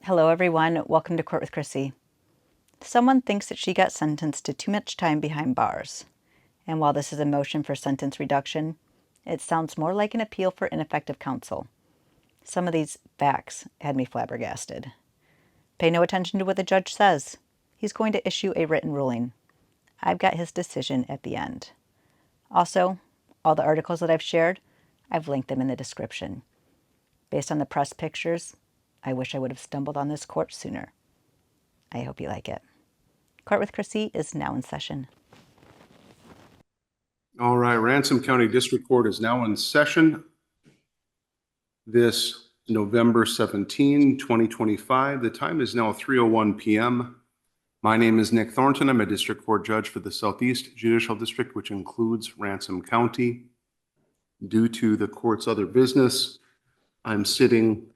Hello, everyone. Welcome to Court with Krissy. Someone thinks that she got sentenced to too much time behind bars. And while this is a motion for sentence reduction, it sounds more like an appeal for ineffective counsel. Some of these facts had me flabbergasted. Pay no attention to what the judge says. He's going to issue a written ruling. I've got his decision at the end. Also, all the articles that I've shared, I've linked them in the description. Based on the press pictures, I wish I would have stumbled on this court sooner. I hope you like it. Court with Krissy is now in session. All right, Ransom County District Court is now in session. This November 17, 2025. The time is now 3:01 p.m. My name is Nick Thornton. I'm a District Court Judge for the Southeast Judicial District, which includes Ransom County. Due to the court's other business, I'm sitting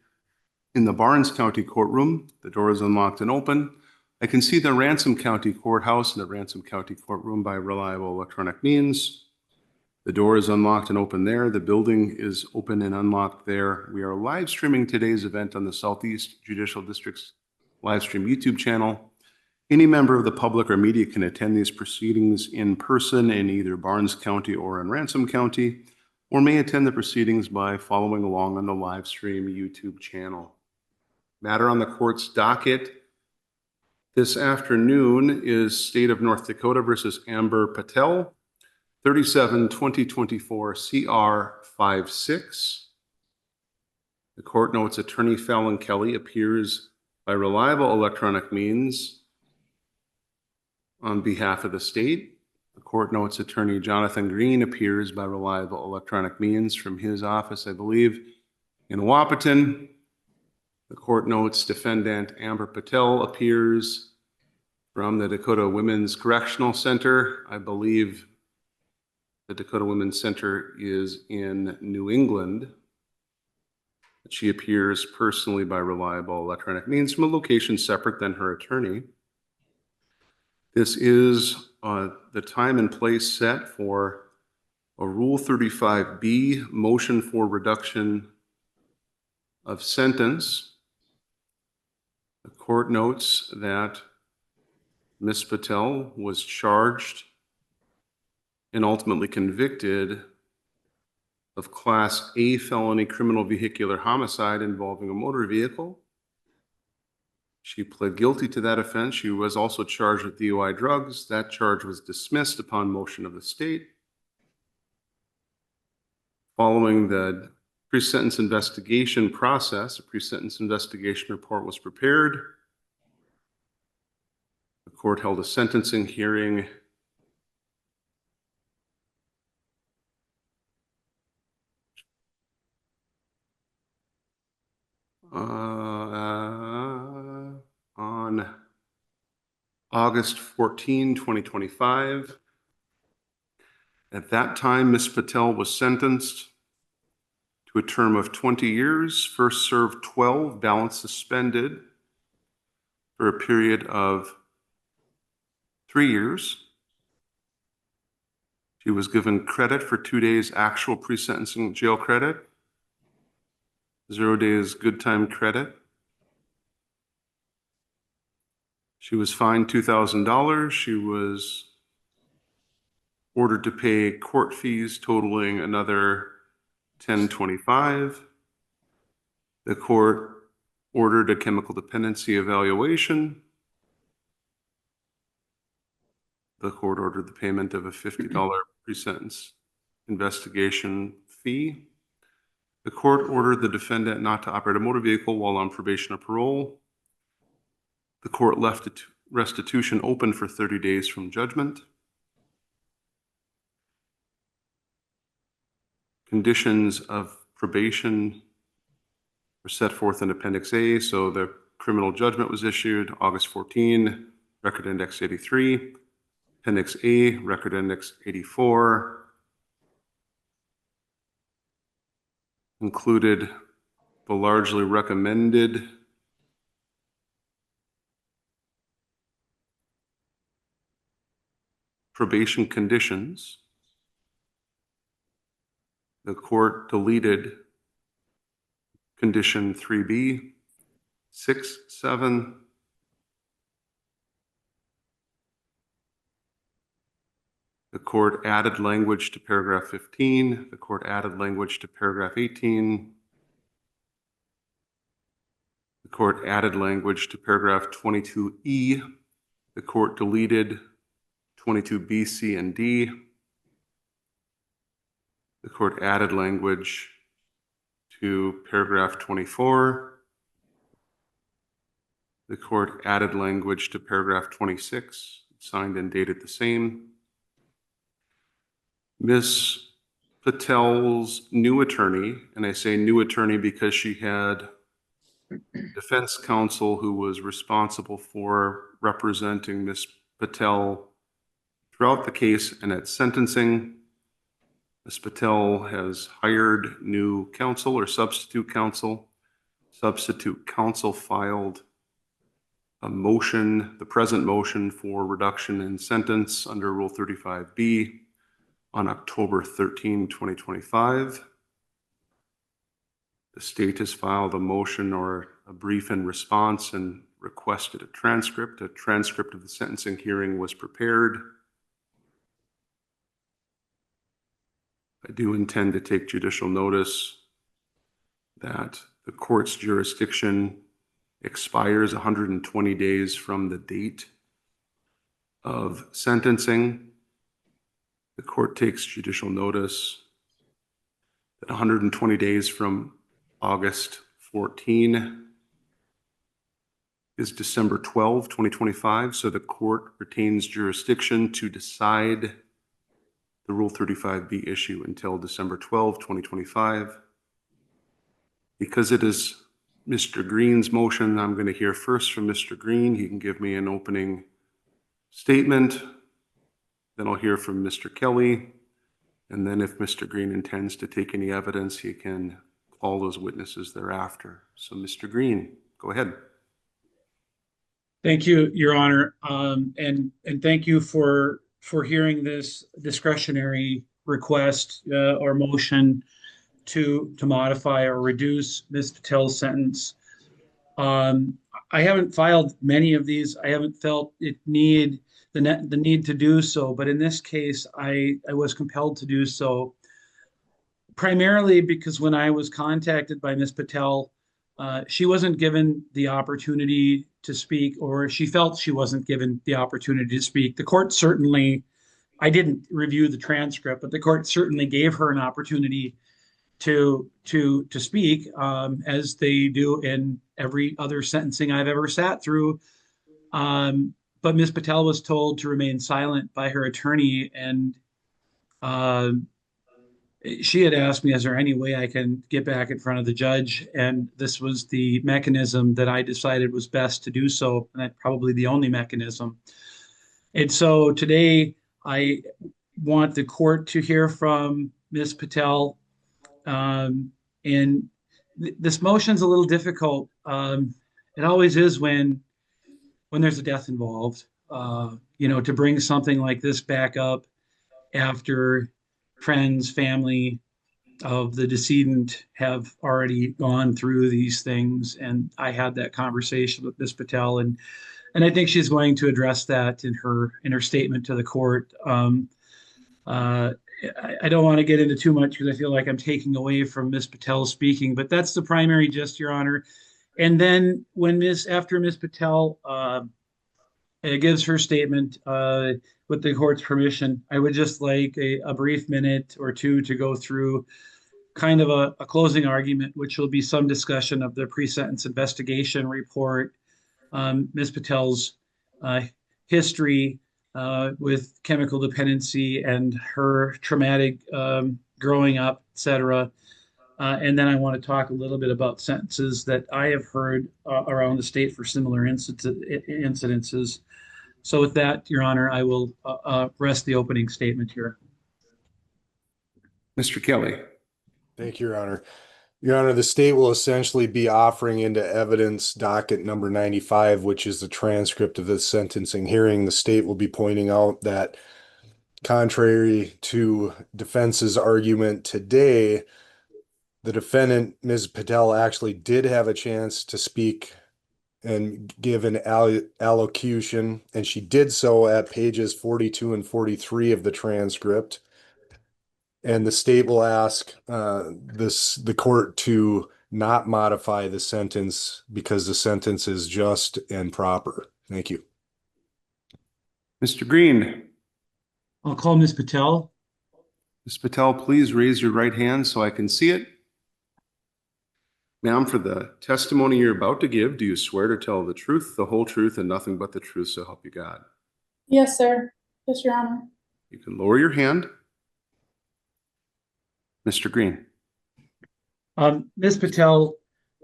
in the Barnes County courtroom. The door is unlocked and open. I can see the Ransom County Courthouse and the Ransom County courtroom by reliable electronic means. The door is unlocked and open there. The building is open and unlocked there. We are live streaming today's event on the Southeast Judicial District's live stream YouTube channel. Any member of the public or media can attend these proceedings in person in either Barnes County or in Ransom County, or may attend the proceedings by following along on the live stream YouTube channel. Matter on the court's docket this afternoon is State of North Dakota versus Amber Patel, 37-2024 CR 56. The court notes Attorney Fallon Kelly appears by reliable electronic means on behalf of the state. The court notes Attorney Jonathan Green appears by reliable electronic means from his office, I believe, in Wahpeton. The court notes Defendant Amber Patel appears from the Dakota Women's Correctional Center. I believe the Dakota Women's Center is in New England. She appears personally by reliable electronic means from a location separate than her attorney. This is the time and place set for a Rule 35B motion for reduction of sentence. The court notes that Ms. Patel was charged and ultimately convicted of Class A felony criminal vehicular homicide involving a motor vehicle. She pled guilty to that offense. She was also charged with DUI drugs. That charge was dismissed upon motion of the state. Following the pre-sentence investigation process, a pre-sentence investigation report was prepared. The court held a sentencing hearing on August 14, 2025. At that time, Ms. Patel was sentenced to a term of 20 years, first served 12, balance suspended for a period of 3 years. She was given credit for 2 days actual pre-sentencing jail credit, 0 days good time credit. She was fined $2,000. She was ordered to pay court fees totaling another $1,025. The court ordered a chemical dependency evaluation. The court ordered the payment of a $50 pre-sentence investigation fee. The court ordered the defendant not to operate a motor vehicle while on probation or parole. The court left restitution open for 30 days from judgment. Conditions of probation were set forth in Appendix A. So the criminal judgment was issued August 14, Record Index 83. Appendix A, Record Index 84. Included the largely recommended probation conditions. The court deleted condition 3B, 6, 7. The court added language to paragraph 15. The court added language to paragraph 18. The court added language to paragraph 22E. The court deleted 22B, C, and D. The court added language to paragraph 24. The court added language to paragraph 26, signed and dated the same. Ms. Patel's new attorney, and I say new attorney because she had defense counsel who was responsible for representing Ms. Patel throughout the case and at sentencing. Ms. Patel has hired new counsel or substitute counsel. Substitute counsel filed a motion, the present motion for reduction in sentence under Rule 35B on October 13, 2025. The state has filed a motion or a brief in response and requested a transcript. A transcript of the sentencing hearing was prepared. I do intend to take judicial notice that the court's jurisdiction expires 120 days from the date of sentencing. The court takes judicial notice that 120 days from August 14 is December 12, 2025. So the court retains jurisdiction to decide the Rule 35B issue until December 12, 2025. Because it is Mr. Green's motion, I'm going to hear first from Mr. Green. He can give me an opening statement. Then I'll hear from Mr. Kelly. And then if Mr. Green intends to take any evidence, he can call those witnesses thereafter. So Mr. Green, go ahead. Thank you, Your Honor. And thank you for hearing this discretionary request or motion to modify or reduce Ms. Patel's sentence. I haven't filed many of these. I haven't felt the need to do so, but in this case, I was compelled to do so, primarily because when I was contacted by Ms. Patel, she wasn't given the opportunity to speak, or she felt she wasn't given the opportunity to speak. The court certainly, I didn't review the transcript, but the court certainly gave her an opportunity to speak, as they do in every other sentencing I've ever sat through. But Ms. Patel was told to remain silent by her attorney, and she had asked me, is there any way I can get back in front of the judge? And this was the mechanism that I decided was best to do so, and that's probably the only mechanism. And so today I want the court to hear from Ms. Patel. And this motion's a little difficult. It always is when there's a death involved, to bring something like this back up after friends, family of the decedent have already gone through these things. And I had that conversation with Ms. Patel, and I think she's going to address that in her statement to the court. I don't want to get into too much because I feel like I'm taking away from Ms. Patel speaking, but that's the primary gist, Your Honor. And then after Ms. Patel gives her statement, with the court's permission, I would just like a brief minute or two to go through kind of a closing argument, which will be some discussion of the pre-sentence investigation report, Ms. Patel's history with chemical dependency and her traumatic growing up, et cetera. And then I want to talk a little bit about sentences that I have heard around the state for similar incidences. So with that, Your Honor, I will rest the opening statement here. Mr. Kelly. Thank you, Your Honor. Your Honor, the state will essentially be offering into evidence docket number 95, which is the transcript of the sentencing hearing. The state will be pointing out that, contrary to defense's argument today, the defendant, Ms. Patel, actually did have a chance to speak and give an allocution, and she did so at pages 42 and 43 of the transcript. And the state will ask the court to not modify the sentence because the sentence is just and proper. Thank you. Mr. Green. I'll call Ms. Patel. Ms. Patel, please raise your right hand so I can see it. Ma'am, for the testimony you're about to give, do you swear to tell the truth, the whole truth, and nothing but the truth, so help you God? Yes, sir. Yes, Your Honor. You can lower your hand. Mr. Green. Ms. Patel,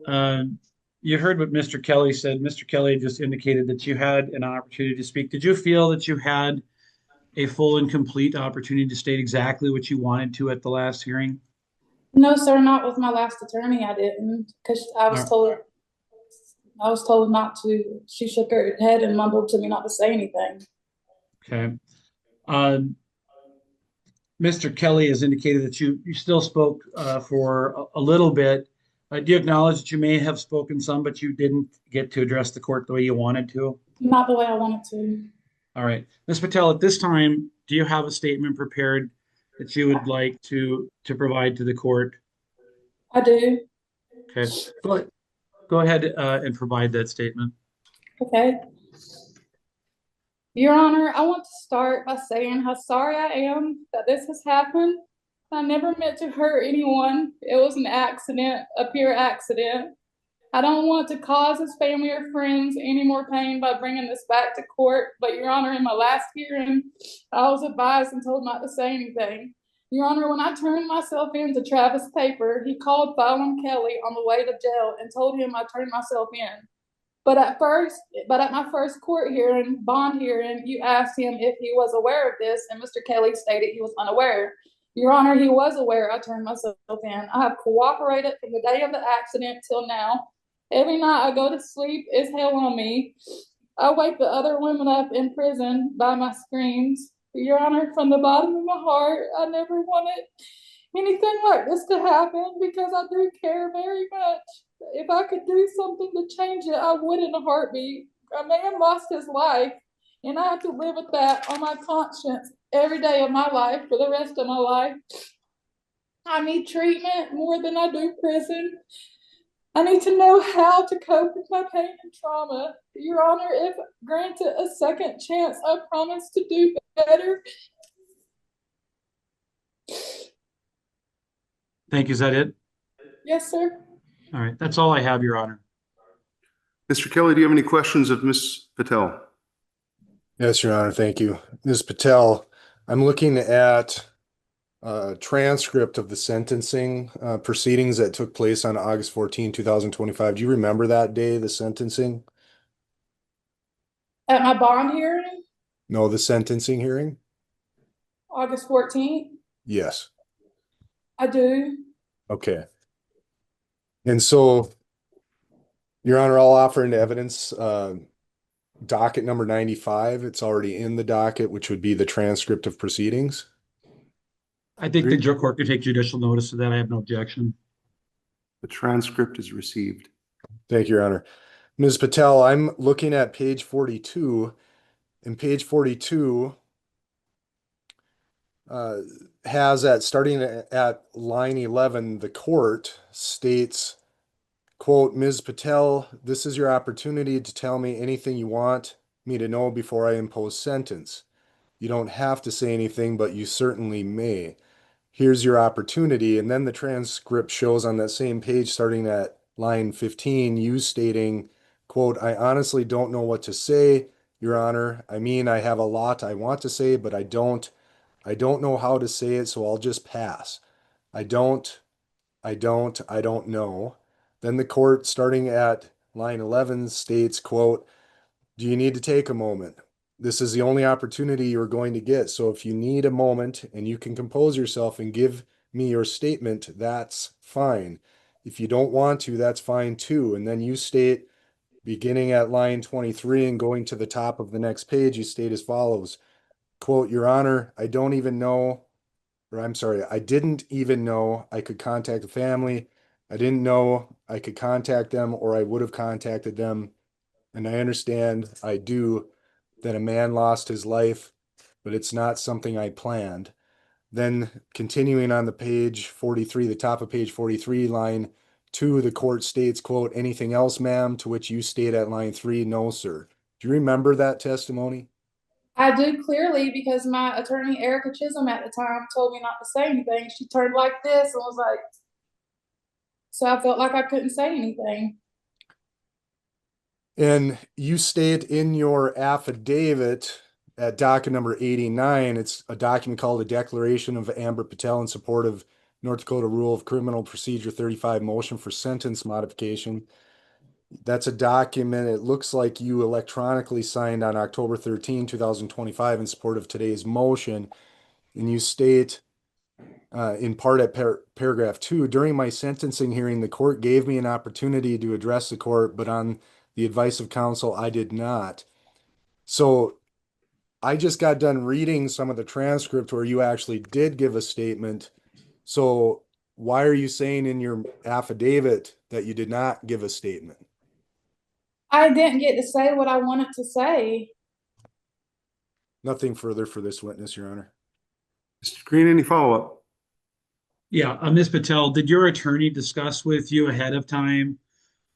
you heard what Mr. Kelly said. Mr. Kelly just indicated that you had an opportunity to speak. Did you feel that you had a full and complete opportunity to state exactly what you wanted to at the last hearing? No, sir, not with my last attorney. I didn't, because I was told not to. She shook her head and mumbled to me not to say anything. Okay. Mr. Kelly has indicated that you still spoke for a little bit. Do you acknowledge that you may have spoken some, but you didn't get to address the court the way you wanted to? Not the way I wanted to. All right. Ms. Patel, at this time, do you have a statement prepared that you would like to provide to the court? I do. Okay. Go ahead and provide that statement. Okay. Your Honor, I want to start by saying how sorry I am that this has happened. I never meant to hurt anyone. It was an accident, a pure accident. I don't want to cause his family or friends any more pain by bringing this back to court, but Your Honor, in my last hearing, I was advised and told not to say anything. Your Honor, when I turned myself in to Travis Paper, he called Fallon Kelly on the way to jail and told him I turned myself in. But at my first court hearing, bond hearing, you asked him if he was aware of this, and Mr. Kelly stated he was unaware. Your Honor, he was aware I turned myself in. I have cooperated from the day of the accident till now. Every night I go to sleep, it's hell on me. I wake the other women up in prison by my screams. Your Honor, from the bottom of my heart, I never wanted anything like this to happen because I do care very much. If I could do something to change it, I would in a heartbeat. A man lost his life, and I have to live with that on my conscience every day of my life for the rest of my life. I need treatment more than I do prison. I need to know how to cope with my pain and trauma. Your Honor, if granted a second chance, I promise to do better. Thank you. Is that it? Yes, sir. All right. That's all I have, Your Honor. Mr. Kelly, do you have any questions of Ms. Patel? Yes, Your Honor. Thank you. Ms. Patel, I'm looking at a transcript of the sentencing proceedings that took place on August 14, 2025. Do you remember that day, the sentencing? At my bond hearing, No, the sentencing hearing? August 14th, Yes. I do. Okay. And so, Your Honor, I'll offer into evidence docket number 95. It's already in the docket, which would be the transcript of proceedings. I think the court could take judicial notice of that. I have no objection. The transcript is received. Thank you, Your Honor. Ms. Patel, I'm looking at page 42, and page 42 has that starting at line 11, the court states, quote, Ms. Patel, this is your opportunity to tell me anything you want me to know before I impose sentence. You don't have to say anything, but you certainly may. Here's your opportunity. And then the transcript shows on that same page, starting at line 15, you stating, quote, I honestly don't know what to say, Your Honor. I mean, I have a lot I want to say, but I don't know how to say it, so I'll just pass. I don't know. Then the court, starting at line 11, states, quote, do you need to take a moment? This is the only opportunity you're going to get. So if you need a moment and you can compose yourself and give me your statement, that's fine. If you don't want to, that's fine too. And then you state, beginning at line 23 and going to the top of the next page, you state as follows, quote, Your Honor, I didn't even know I could contact the family. I didn't know I could contact them or I would have contacted them. And I understand, I do, that a man lost his life, but it's not something I planned. Then continuing on the page 43, the top of page 43, line 2, the court states, quote, "Anything else, ma'am?" To which you state at line 3, "No, sir." Do you remember that testimony? I do clearly because my attorney, Erica Chisholm, at the time told me not to say anything. She turned like this and was like, so I felt like I couldn't say anything. And you state in your affidavit at docket number 89, it's a document called a Declaration of Amber Patel in support of North Dakota Rule of Criminal Procedure 35 motion for sentence modification. That's a document, it looks like you electronically signed on October 13, 2025 in support of today's motion. And you state in part at paragraph 2, "During my sentencing hearing, the court gave me an opportunity to address the court, but on the advice of counsel, I did not." So I just got done reading some of the transcript where you actually did give a statement. So why are you saying in your affidavit that you did not give a statement? I didn't get to say what I wanted to say. Nothing further for this witness, Your Honor. Mr. Green, any follow-up? Yeah, Ms. Patel, did your attorney discuss with you ahead of time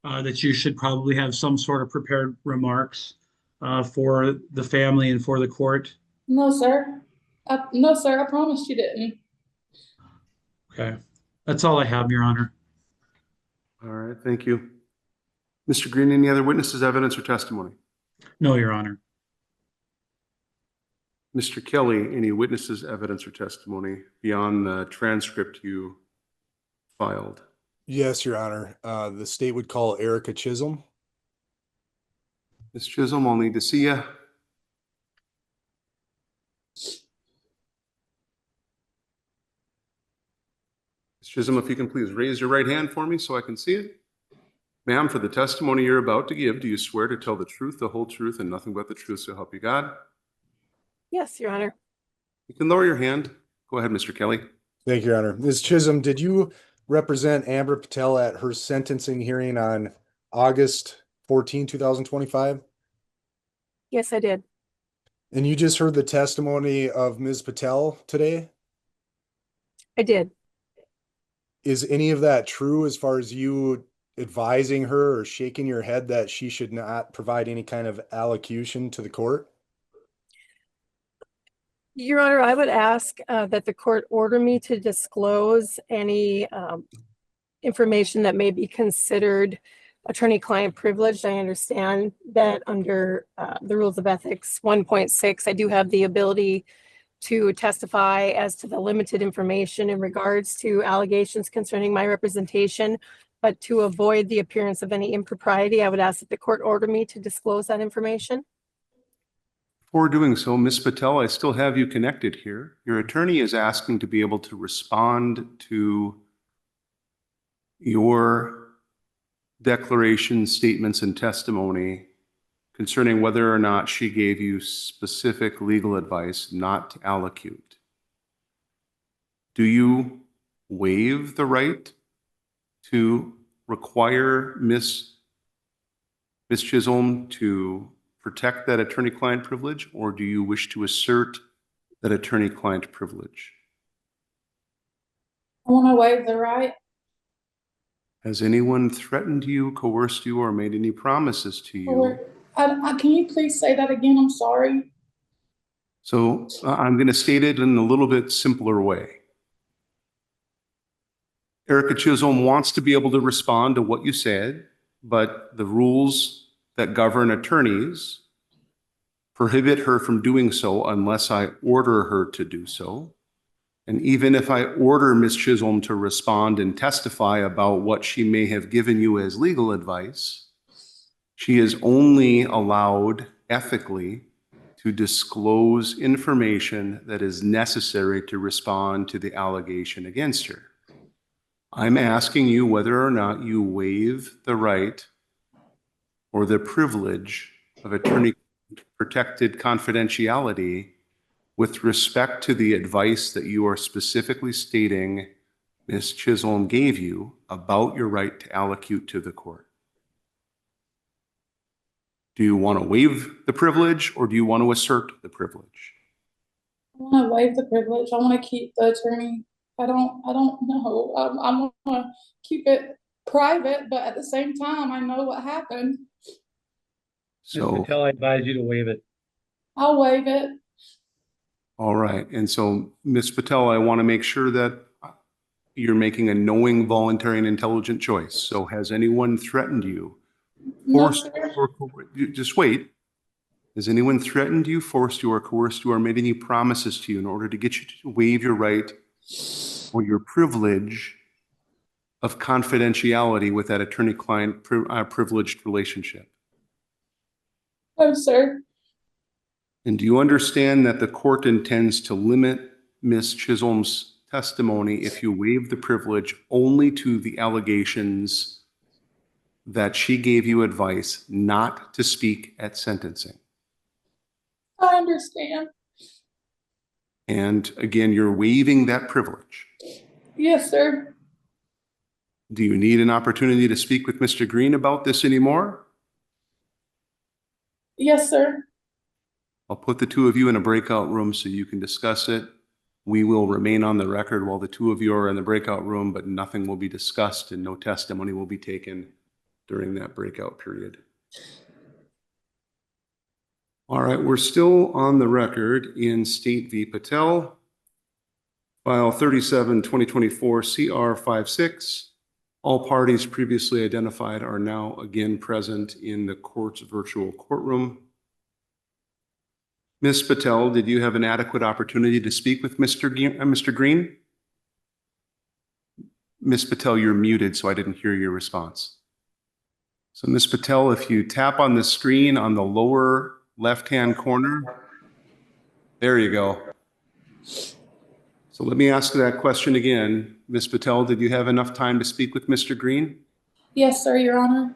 that you should probably have some sort of prepared remarks for the family and for the court? No, sir. No, sir. I promise you didn't. Okay, that's all I have, Your Honor. All right, thank you. Mr. Green, any other witnesses, evidence, or testimony? No, Your Honor. Mr. Kelly, any witnesses, evidence, or testimony beyond the transcript you filed? Yes, Your Honor. The state would call Erica Chisholm. Ms. Chisholm, I'll need to see you. Ms. Chisholm, if you can please raise your right hand for me so I can see it. Ma'am, for the testimony you're about to give, do you swear to tell the truth, the whole truth, and nothing but the truth, so help you God? Yes, Your Honor. You can lower your hand. Go ahead, Mr. Kelly. Thank you, Your Honor. Ms. Chisholm, did you represent Amber Patel at her sentencing hearing on August 14, 2025? Yes, I did. And you just heard the testimony of Ms. Patel today? I did. Is any of that true as far as you advising her or shaking your head that she should not provide any kind of allocution to the court? Your Honor, I would ask that the court order me to disclose any information that may be considered attorney-client privileged. I understand that under the rules of ethics 1.6, I do have the ability to testify as to the limited information in regards to allegations concerning my representation, but to avoid the appearance of any impropriety, I would ask that the court order me to disclose that information. Before doing so, Ms. Patel, I still have you connected here. Your attorney is asking to be able to respond to your declaration, statements, and testimony concerning whether or not she gave you specific legal advice not to allocute. Do you waive the right to require Ms. Chisholm to protect that attorney-client privilege, or do you wish to assert that attorney-client privilege? I want to waive the right. Has anyone threatened you, coerced you, or made any promises to you? Can you please say that again? I'm sorry. So I'm going to state it in a little bit simpler way. Erica Chisholm wants to be able to respond to what you said, but the rules that govern attorneys prohibit her from doing so unless I order her to do so. And even if I order Ms. Chisholm to respond and testify about what she may have given you as legal advice, she is only allowed ethically to disclose information that is necessary to respond to the allegation against her. I'm asking you whether or not you waive the right or the privilege of attorney-protected confidentiality with respect to the advice that you are specifically stating Ms. Chisholm gave you about your right to allocute to the court. Do you want to waive the privilege or do you want to assert the privilege? I want to waive the privilege. I want to keep the attorney. I don't know. I want to keep it private, but at the same time, I know what happened. Ms. So, Patel, I advise you to waive it. I'll waive it. all right. And so, Ms. Patel, I want to make sure that you're making a knowing, voluntary, and intelligent choice. So has anyone threatened you? No, Forced sir. just wait. Has anyone threatened you, forced you, or coerced you, or made any promises to you in order to get you to waive your right or your privilege of confidentiality with that attorney-client privileged relationship? No, sir. And do you understand that the court intends to limit Ms. Chisholm's testimony if you waive the privilege only to the allegations that she gave you advice not to speak at sentencing? I understand. And again, you're waiving that privilege. Yes, sir. Do you need an opportunity to speak with Mr. Green about this anymore? Yes, sir. I'll put the two of you in a breakout room so you can discuss it. We will remain on the record while the two of you are in the breakout room, but nothing will be discussed and no testimony will be taken during that breakout period. All right, we're still on the record in State v. Patel, file 37-2024 CR56. All parties previously identified are now again present in the court's virtual courtroom. Ms. Patel, did you have an adequate opportunity to speak with Mr. Green? Ms. Patel, you're muted, so I didn't hear your response. So Ms. Patel, if you tap on the screen on the lower left-hand corner, there you go. So let me ask that question again. Ms. Patel, did you have enough time to speak with Mr. Green? Yes, sir, Your Honor.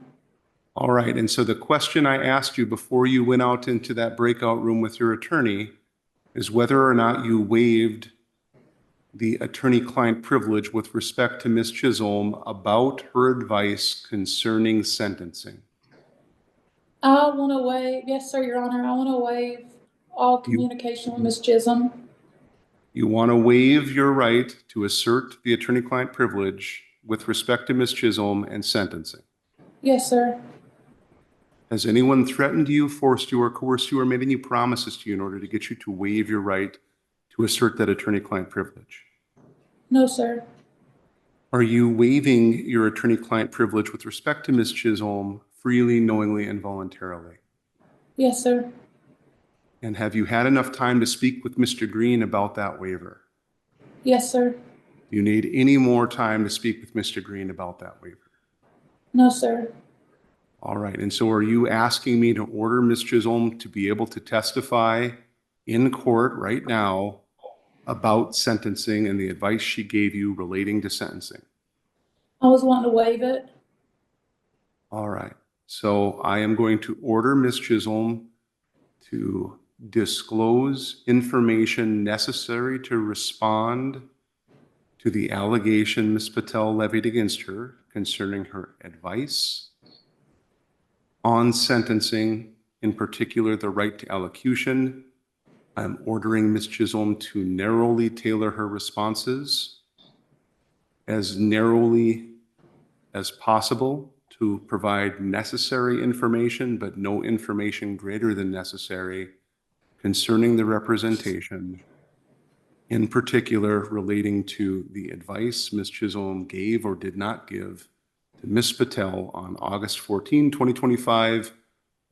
All right, and so the question I asked you before you went out into that breakout room with your attorney is whether or not you waived the attorney-client privilege with respect to Ms. Chisholm about her advice concerning sentencing. I want to waive, yes, sir, Your Honor. I want to waive all communication with Ms. Chisholm. You want to waive your right to assert the attorney-client privilege with respect to Ms. Chisholm and sentencing. Yes, sir. Has anyone threatened you, forced you, or coerced you, or made any promises to you in order to get you to waive your right to assert that attorney-client privilege? No, sir. Are you waiving your attorney-client privilege with respect to Ms. Chisholm freely, knowingly, and voluntarily? Yes, sir. And have you had enough time to speak with Mr. Green about that waiver? Yes, sir. Do you need any more time to speak with Mr. Green about that waiver? No, sir. All right, and so are you asking me to order Ms. Chisholm to be able to testify in court right now about sentencing and the advice she gave you relating to sentencing? I was wanting to waive it. All right, so I am going to order Ms. Chisholm to disclose information necessary to respond to the allegation Ms. Patel levied against her concerning her advice on sentencing, in particular the right to allocution. I'm ordering Ms. Chisholm to narrowly tailor her responses as narrowly as possible to provide necessary information, but no information greater than necessary concerning the representation, in particular relating to the advice Ms. Chisholm gave or did not give to Ms. Patel on August 14, 2025,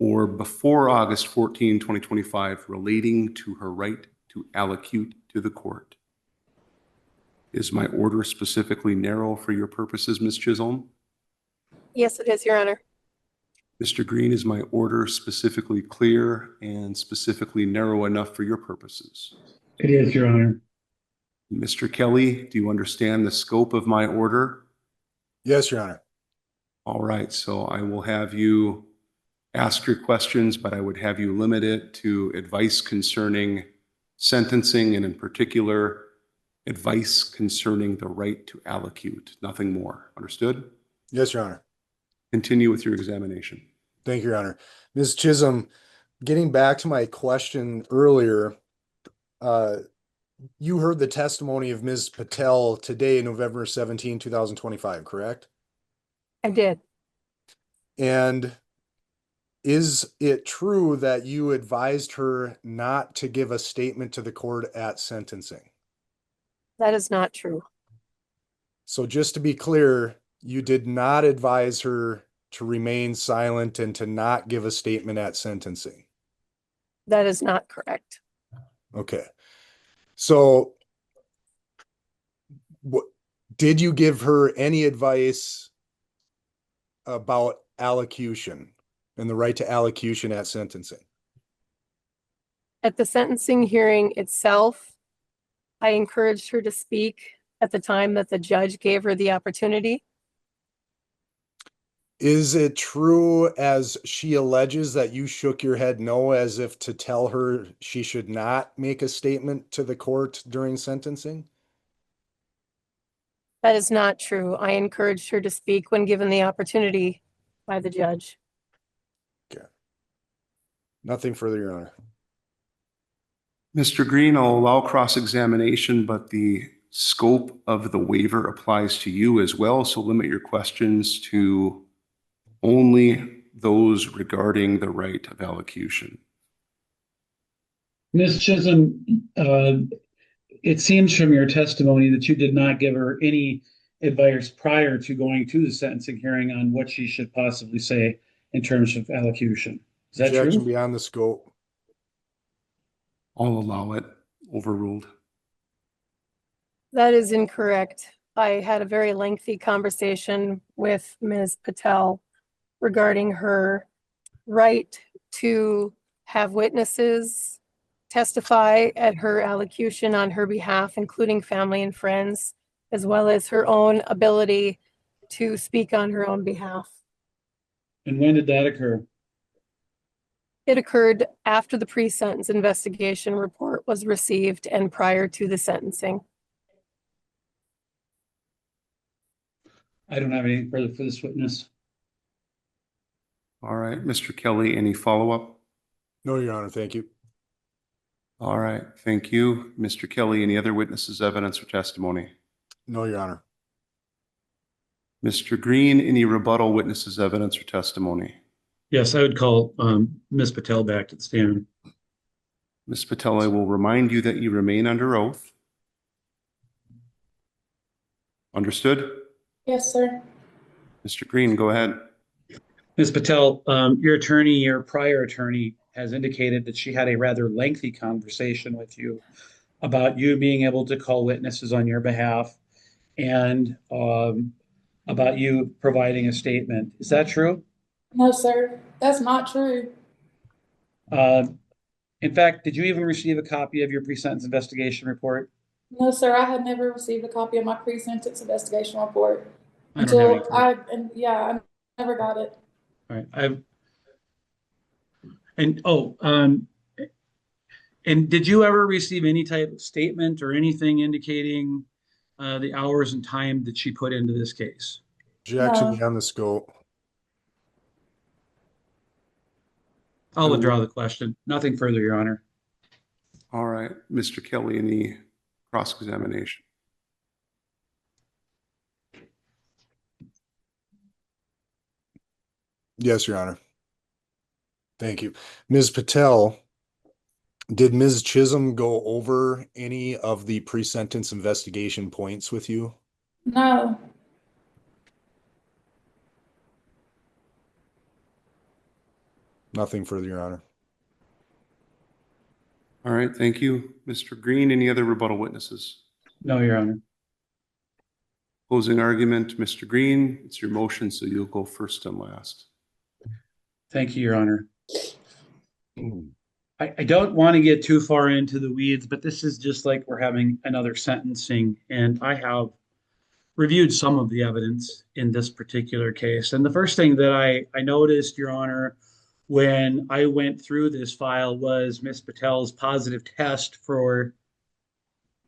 or before August 14, 2025, relating to her right to allocute to the court. Is my order specifically narrow for your purposes, Ms. Chisholm? Yes, it is, Your Honor. Mr. Green, is my order specifically clear and specifically narrow enough for your purposes? It is, Your Honor. Mr. Kelly, do you understand the scope of my order? Yes, Your Honor. All right, so I will have you ask your questions, but I would have you limit it to advice concerning sentencing and in particular, advice concerning the right to allocute, nothing more. Understood? Yes, Your Honor. Continue with your examination. Thank you, Your Honor. Ms. Chisholm, getting back to my question earlier, you heard the testimony of Ms. Patel today, November 17, 2025, correct? I did. And is it true that you advised her not to give a statement to the court at sentencing? That is not true. So just to be clear, you did not advise her to remain silent and to not give a statement at sentencing. That is not correct. Okay. So did you give her any advice about allocution and the right to allocution at sentencing? At the sentencing hearing itself, I encouraged her to speak at the time that the judge gave her the opportunity. Is it true, as she alleges, that you shook your head no, as if to tell her she should not make a statement to the court during sentencing? That is not true. I encouraged her to speak when given the opportunity by the judge. Okay. Nothing further, Your Honor. Mr. Green, I'll allow cross-examination, but the scope of the waiver applies to you as well. So limit your questions to only those regarding the right of allocution. Ms. Chisholm, it seems from your testimony that you did not give her any advice prior to going to the sentencing hearing on what she should possibly say in terms of allocution. Is that Objection true? beyond the scope. I'll allow it. Overruled. That is incorrect. I had a very lengthy conversation with Ms. Patel regarding her right to have witnesses testify at her allocution on her behalf, including family and friends, as well as her own ability to speak on her own behalf. And when did that occur? It occurred after the pre-sentence investigation report was received and prior to the sentencing. I don't have anything further for this witness. All right, Mr. Kelly, any follow-up? No, Your Honor. Thank you. All right, thank you. Mr. Kelly, any other witnesses, evidence, or testimony? No, Your Honor. Mr. Green, any rebuttal, witnesses, evidence, or testimony? Yes, I would call Ms. Patel back to the stand. Ms. Patel, I will remind you that you remain under oath. Understood? Yes, sir. Mr. Green, go ahead. Ms. Patel, your prior attorney, has indicated that she had a rather lengthy conversation with you about you being able to call witnesses on your behalf and about you providing a statement. Is that true? No, sir. That's not true. In fact, did you even receive a copy of your pre-sentence investigation report? No, sir. I had never received a copy of my pre-sentence investigation report I don't have any. I never got it. All right. And did you ever receive any type of statement or anything indicating the hours and time that she put into this case? Objection No. beyond the scope. I'll withdraw the question. Nothing further, Your Honor. All right, Mr. Kelly, any cross-examination? Yes, Your Honor. Thank you. Ms. Patel, did Ms. Chisholm go over any of the pre-sentence investigation points with you? No. Nothing further, Your Honor. All right, thank you. Mr. Green, any other rebuttal witnesses? No, Your Honor. Closing argument, Mr. Green, it's your motion, so you'll go first and last. Thank you, Your Honor. I don't want to get too far into the weeds, but this is just like we're having another sentencing, and I have reviewed some of the evidence in this particular case. And the first thing that I noticed, Your Honor, when I went through this file was Ms. Patel's positive test for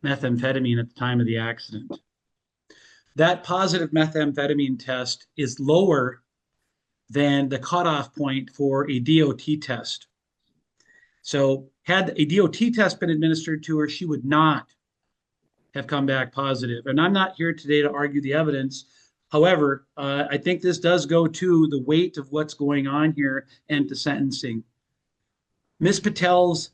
methamphetamine at the time of the accident. That positive methamphetamine test is lower than the cutoff point for a DOT test. So had a DOT test been administered to her, she would not have come back positive. And I'm not here today to argue the evidence. However, I think this does go to the weight of what's going on here and to sentencing. Ms. Patel's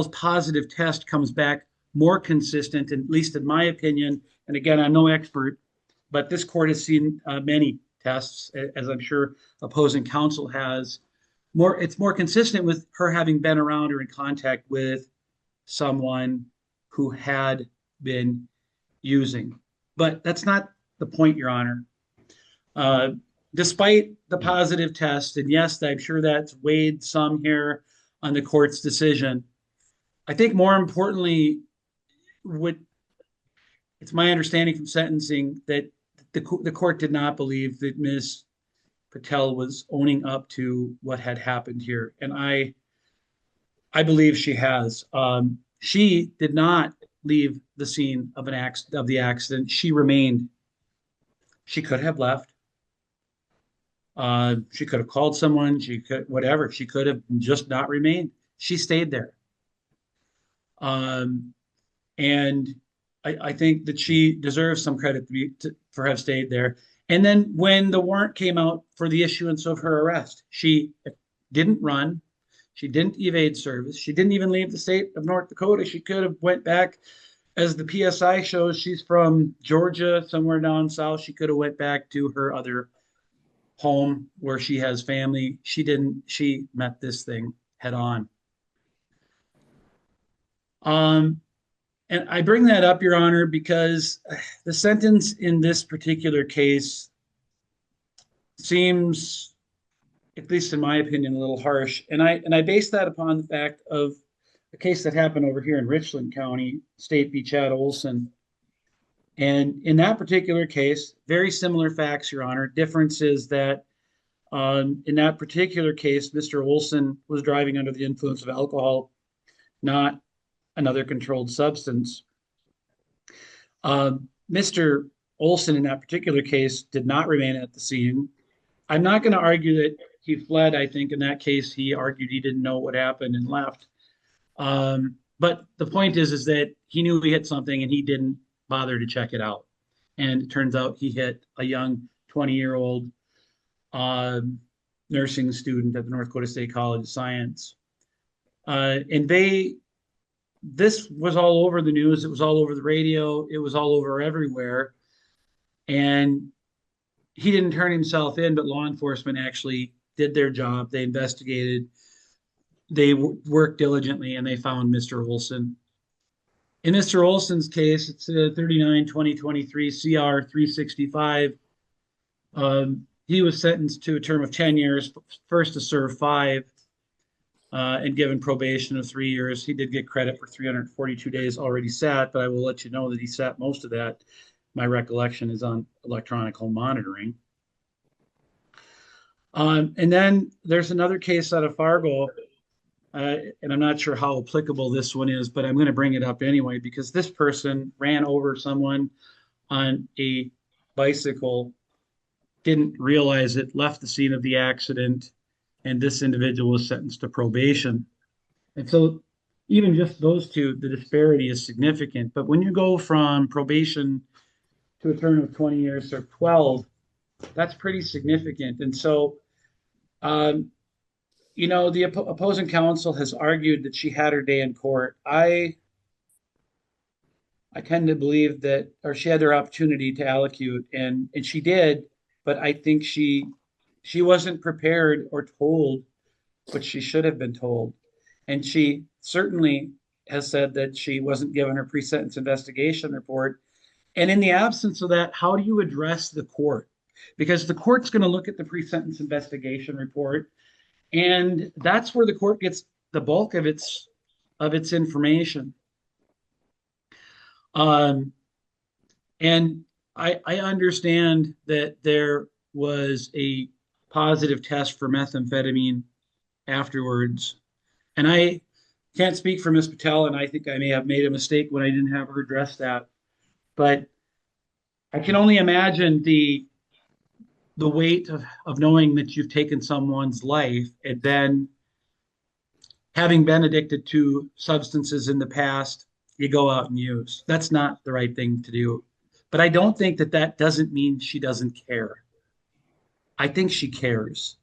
positive test comes back more consistent, at least in my opinion. And again, I'm no expert, but this court has seen many tests, as I'm sure opposing counsel has. It's more consistent with her having been around or in contact with someone who had been using. But that's not the point, Your Honor. Despite the positive test, and yes, I'm sure that's weighed some here on the court's decision, I think more importantly, it's my understanding from sentencing that the court did not believe that Ms. Patel was owning up to what had happened here. And I believe she has. She did not leave the scene of the accident. She remained. She could have left. She could have called someone. She could, whatever. She could have just not remained. She stayed there. And I think that she deserves some credit for have stayed there. And then when the warrant came out for the issuance of her arrest, she didn't run. She didn't evade service. She didn't even leave the state of North Dakota. She could have went back, as the PSI shows, she's from Georgia, somewhere down south. She could have went back to her other home where she has family. She didn't. She met this thing head on. And I bring that up, Your Honor, because the sentence in this particular case seems, at least in my opinion, a little harsh. And I base that upon the fact of a case that happened over here in Richland County, State v. Chad Olson. And in that particular case, very similar facts, Your Honor. Difference is that in that particular case, Mr. Olson was driving under the influence of alcohol, not another controlled substance. Mr. Olson, in that particular case, did not remain at the scene. I'm not going to argue that he fled. I think in that case, he argued he didn't know what happened and left. But the point is that he knew he hit something and he didn't bother to check it out. And it turns out he hit a young 20-year-old nursing student at the North Dakota State College of Science. And this was all over the news. It was all over the radio. It was all over everywhere. And he didn't turn himself in, but law enforcement actually did their job. They investigated. They worked diligently, and they found Mr. Olson. In Mr. Olson's case, it's 39-2023 CR 365. He was sentenced to a term of 10 years, first to serve 5. And given probation of 3 years. He did get credit for 342 days already sat, but I will let you know that he sat most of that. My recollection is on electronic home monitoring. And then there's another case out of Fargo, and I'm not sure how applicable this one is, but I'm going to bring it up anyway, because this person ran over someone on a bicycle, didn't realize it, left the scene of the accident, and this individual was sentenced to probation. And so even just those two, the disparity is significant. But when you go from probation to a term of 20 years or 12, that's pretty significant. And so, the opposing counsel has argued that she had her day in court. I tend to believe that, or she had her opportunity to allocute, and she did, but I think she wasn't prepared or told what she should have been told. And she certainly has said that she wasn't given her pre-sentence investigation report. And in the absence of that, how do you address the court? Because the court's going to look at the pre-sentence investigation report, and that's where the court gets the bulk of its information. And I understand that there was a positive test for methamphetamine afterwards. And I can't speak for Ms. Patel, and I think I may have made a mistake when I didn't have her address that. But I can only imagine the the weight of knowing that you've taken someone's life and then having been addicted to substances in the past, you go out and use. That's not the right thing to do. But I don't think that that doesn't mean she doesn't care. I think she cares.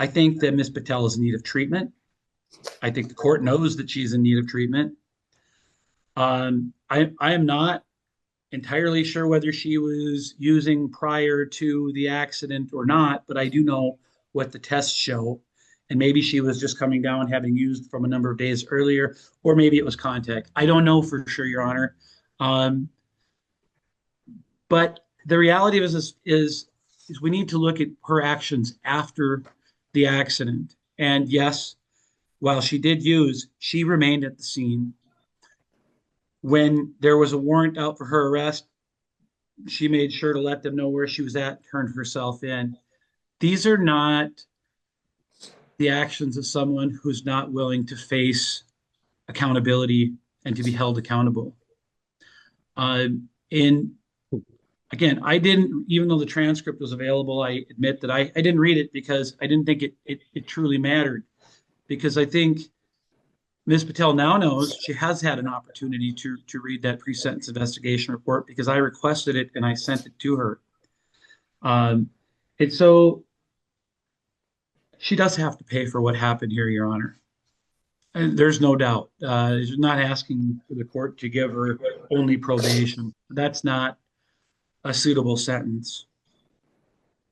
I think that Ms. Patel is in need of treatment. I think the court knows that she's in need of treatment. I am not entirely sure whether she was using prior to the accident or not, but I do know what the tests show. And maybe she was just coming down having used from a number of days earlier, or maybe it was contact. I don't know for sure, Your Honor. But the reality is we need to look at her actions after the accident. And yes, while she did use, she remained at the scene. When there was a warrant out for her arrest, she made sure to let them know where she was at, turned herself in. These are not the actions of someone who's not willing to face accountability and to be held accountable. Again, I didn't, even though the transcript was available, I admit that I didn't read it because I didn't think it truly mattered. Because I think Ms. Patel now knows she has had an opportunity to read that pre-sentence investigation report because I requested it and I sent it to her. And so she does have to pay for what happened here, Your Honor. And there's no doubt. She's not asking for the court to give her only probation. That's not a suitable sentence.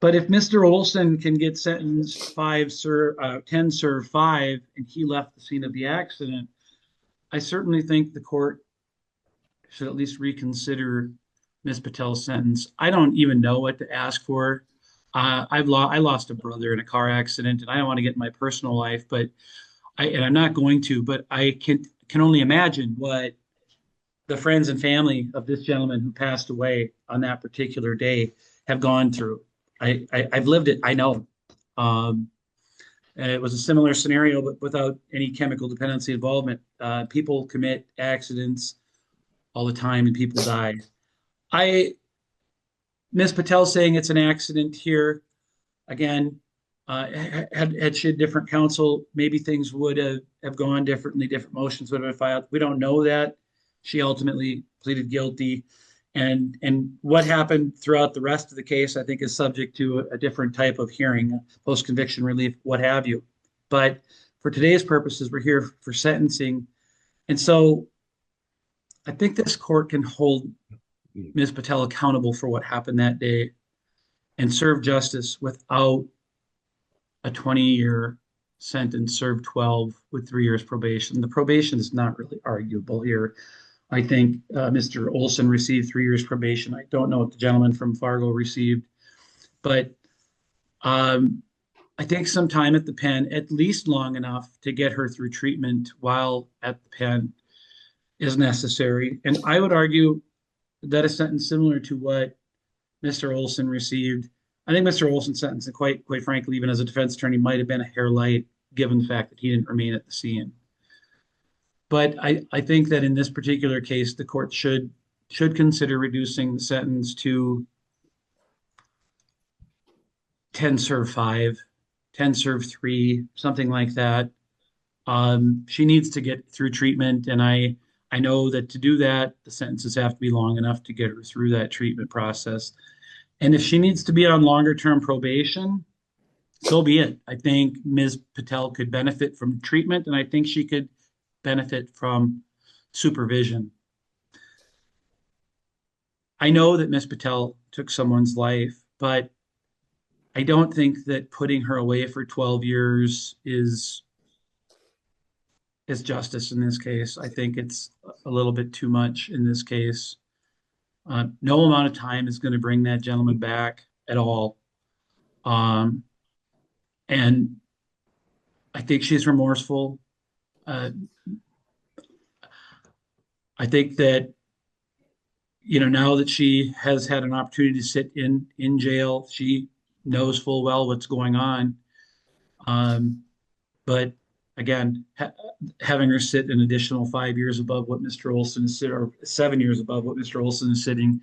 But if Mr. Olson can get sentenced 10 serve 5, and he left the scene of the accident, I certainly think the court should at least reconsider Ms. Patel's sentence. I don't even know what to ask for. I lost a brother in a car accident, and I don't want to get in my personal life, but I'm not going to. But I can only imagine what the friends and family of this gentleman who passed away on that particular day have gone through. I've lived it. I know. It was a similar scenario, but without any chemical dependency involvement. People commit accidents all the time, and people die. Ms. Patel saying it's an accident here. Again, had she had different counsel, maybe things would have gone differently. Different motions would have been filed. We don't know that. She ultimately pleaded guilty. And what happened throughout the rest of the case, I think, is subject to a different type of hearing, post-conviction relief, what have you. But for today's purposes, we're here for sentencing. And so I think this court can hold Ms. Patel accountable for what happened that day and serve justice without a 20-year sentence, serve 12 with 3 years probation. The probation is not really arguable here. I think Mr. Olson received 3 years probation. I don't know what the gentleman from Fargo received, but I think some time at the pen, at least long enough to get her through treatment while at the pen, is necessary. And I would argue that a sentence similar to what Mr. Olson received, I think Mr. Olson's sentence, and quite frankly, even as a defense attorney, might have been a hair light given the fact that he didn't remain at the scene. But I think that in this particular case, the court should consider reducing the sentence to 10 serve 5, 10 serve 3, something like that. She needs to get through treatment, and I know that to do that, the sentences have to be long enough to get her through that treatment process. And if she needs to be on longer-term probation, so be it. I think Ms. Patel could benefit from treatment, and I think she could benefit from supervision. I know that Ms. Patel took someone's life, but I don't think that putting her away for 12 years is justice in this case. I think it's a little bit too much in this case. No amount of time is going to bring that gentleman back at all. And I think she's remorseful. I think that, now that she has had an opportunity to sit in jail, she knows full well what's going on. But again, having her sit an additional 5 years above what Mr. Olson is sitting, or 7 years above what Mr. Olson is sitting,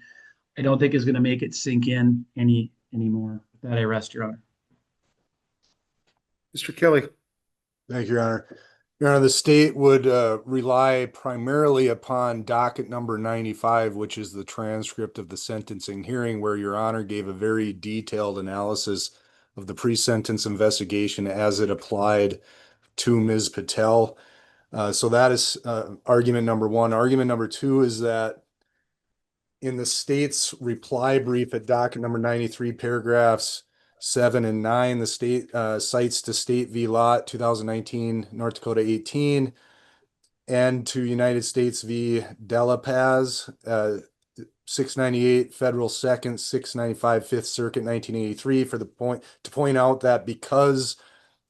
I don't think is going to make it sink in anymore. that I rest, Your Honor. Mr. Kelly. Thank you, Your Honor. Your Honor, the state would rely primarily upon docket number 95, which is the transcript of the sentencing hearing, where Your Honor gave a very detailed analysis of the pre-sentence investigation as it applied to Ms. Patel. So that is argument number one. Argument number two is that in the state's reply brief at docket number 93, paragraphs 7 and 9, the state cites to State v. Lot 2019, North Dakota 18, and to United States v. Dela Paz, 698 Federal 2nd, 695 5th Circuit, 1983, to point out that because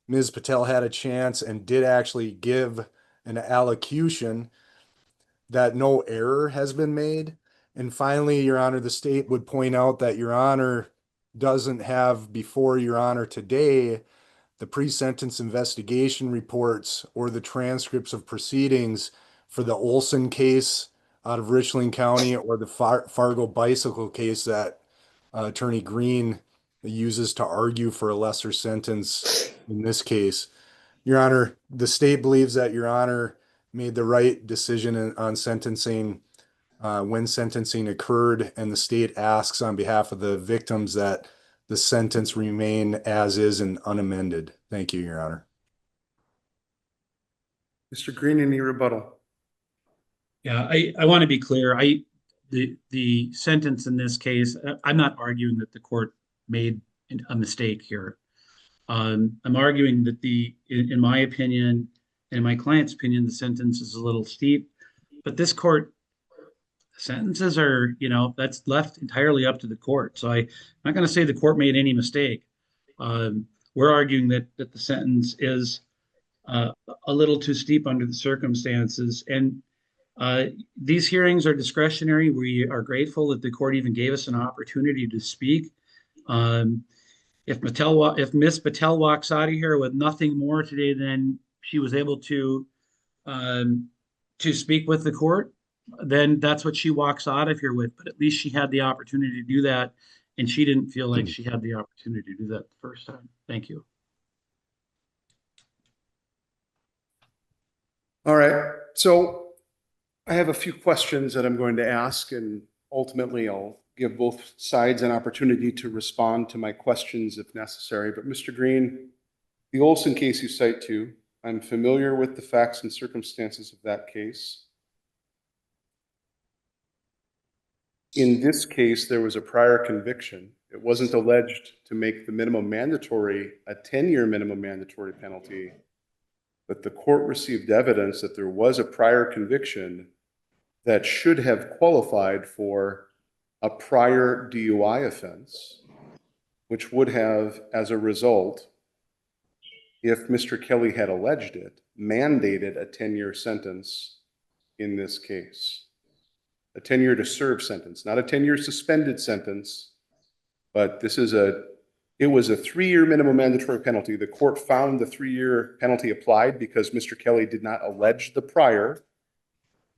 Ms. Patel had a chance and did actually give an allocution, that no error has been made. And finally, Your Honor, the state would point out that Your Honor doesn't have before Your Honor today the pre-sentence investigation reports or the transcripts of proceedings for the Olson case out of Richland County or the Fargo bicycle case that Attorney Green uses to argue for a lesser sentence in this case. Your Honor, the state believes that Your Honor made the right decision on sentencing when sentencing occurred, and the state asks on behalf of the victims that the sentence remain as is and unamended. Thank you, Your Honor. Mr. Green, any rebuttal? Yeah, I want to be clear. The sentence in this case, I'm not arguing that the court made a mistake here. I'm arguing that in my opinion, and in my client's opinion, the sentence is a little steep, but this court sentences are, that's left entirely up to the court. So I'm not going to say the court made any mistake. We're arguing that the sentence is a little too steep under the circumstances. And these hearings are discretionary. We are grateful that the court even gave us an opportunity to speak. If Miss Patel walks out of here with nothing more today than she was able to speak with the court, then that's what she walks out of here with. But at least she had the opportunity to do that, and she didn't feel like she had the opportunity to do that the first time. Thank you. All right. So I have a few questions that I'm going to ask, and ultimately I'll give both sides an opportunity to respond to my questions if necessary. But Mr. Green, the Olson case you cite to, I'm familiar with the facts and circumstances of that case. In this case, there was a prior conviction. It wasn't alleged to make the minimum mandatory a 10-year minimum mandatory penalty, but the court received evidence that there was a prior conviction that should have qualified for a prior DUI offense, which would have, as a result, if Mr. Kelly had alleged it, mandated a 10-year sentence in this case. A 10-year to serve sentence, not a 10-year suspended sentence, but it was a 3-year minimum mandatory penalty. The court found the 3-year penalty applied because Mr. Kelly did not allege the prior